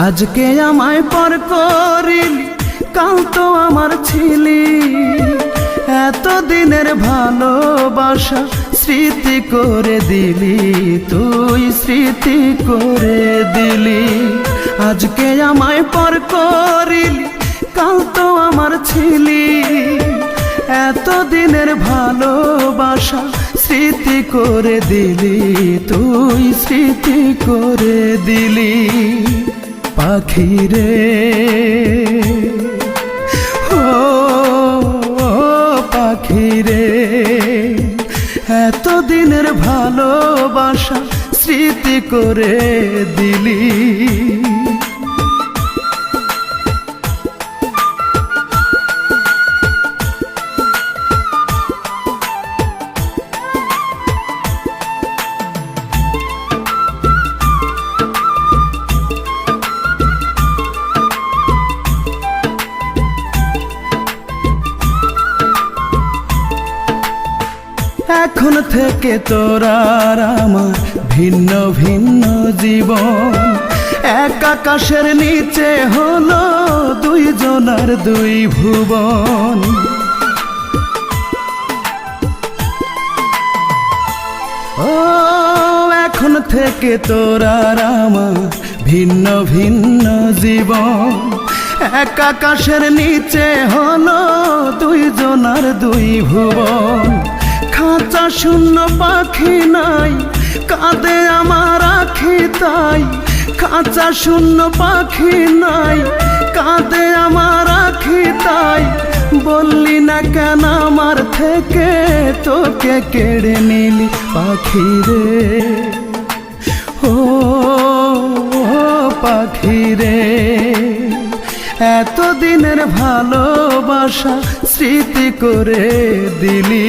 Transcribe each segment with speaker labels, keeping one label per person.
Speaker 1: আজকে আমায় পর করিলি, কাল তো আমার ছিলি। এতদিনের ভালোবাসা স্মৃতি করে দিলি, তুই স্মৃতি করে দিলি। আজকে আমায় পর করিলি, কাল তো আমার ছিলি। এতদিনের ভালোবাসা স্মৃতি করে দিলি, তুই স্মৃতি করে দিলি। পাখি রে ও পাখি রে, এতদিনের ভালোবাসা স্মৃতি করে দিলি। এখন থেকে তোর আর আমার ভিন্ন ভিন্ন জীবন। এক আকাশের নিচে হলো দুইজনার দুই ভুবন। ও এখন থেকে তোর আর আমার ভিন্ন ভিন্ন জীবন। এক আকাশের নিচে হলো দুইজনার দুই ভুবন। খাঁচা শূন্য পাখি নাই, কাঁদে আমার আখি তাই। খাঁচা শূন্য পাখি নাই, কাঁদে আমার আখি তাই। বললি না কেন আমার থেকে, তোকে কেড়ে নিলি পাখি রে ও পাখি রে। এতদিনের ভালোবাসা স্মৃতি করে দিলি।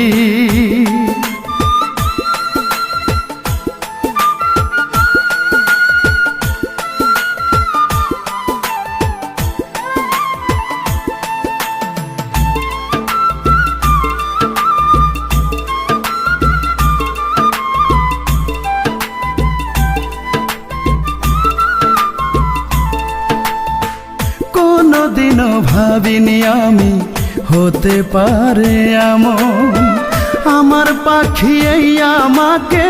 Speaker 1: কোনদিনও ভাবিনি আমি হতে পারে এমন। আমার পাখি এই আমাকে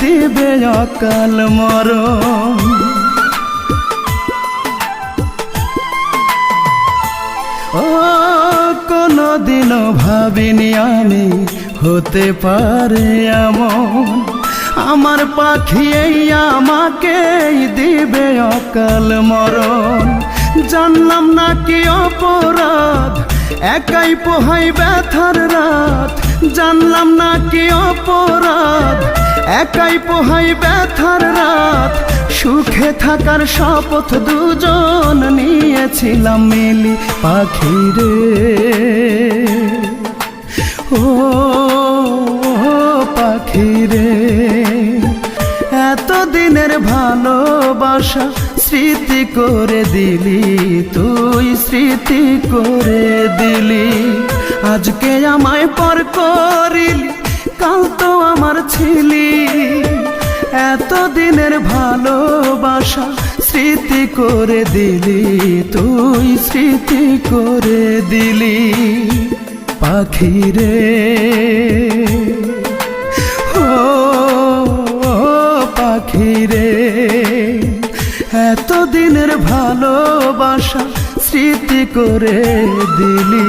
Speaker 1: দিবে অকাল মরণ। ও কোনদিনও ভাবিনি আমি হতে পারে এমন। আমার পাখি এই আমাকে দিবে অকাল মরণ। জানলাম না কি অপরাধ, একাই পোহাই ব্যথার রাত। জানলাম না কি অপরাধ, একাই পোহাই ব্যথার রাত। সুখে থাকার শপথ দুজন নিয়েছিলাম মিলি পাখি রে ও পাখি রে। এতদিনের ভালোবাসা স্মৃতি করে দিলি, তুই স্মৃতি করে দিলি। আজকে আমায় পর করিলি, কাল তো আমার ছিলি। এতদিনের ভালোবাসা স্মৃতি করে দিলি, তুই স্মৃতি করে দিলি। পাখি রে ও পাখি রে, এতদিনের ভালোবাসা স্মৃতি করে দিলি।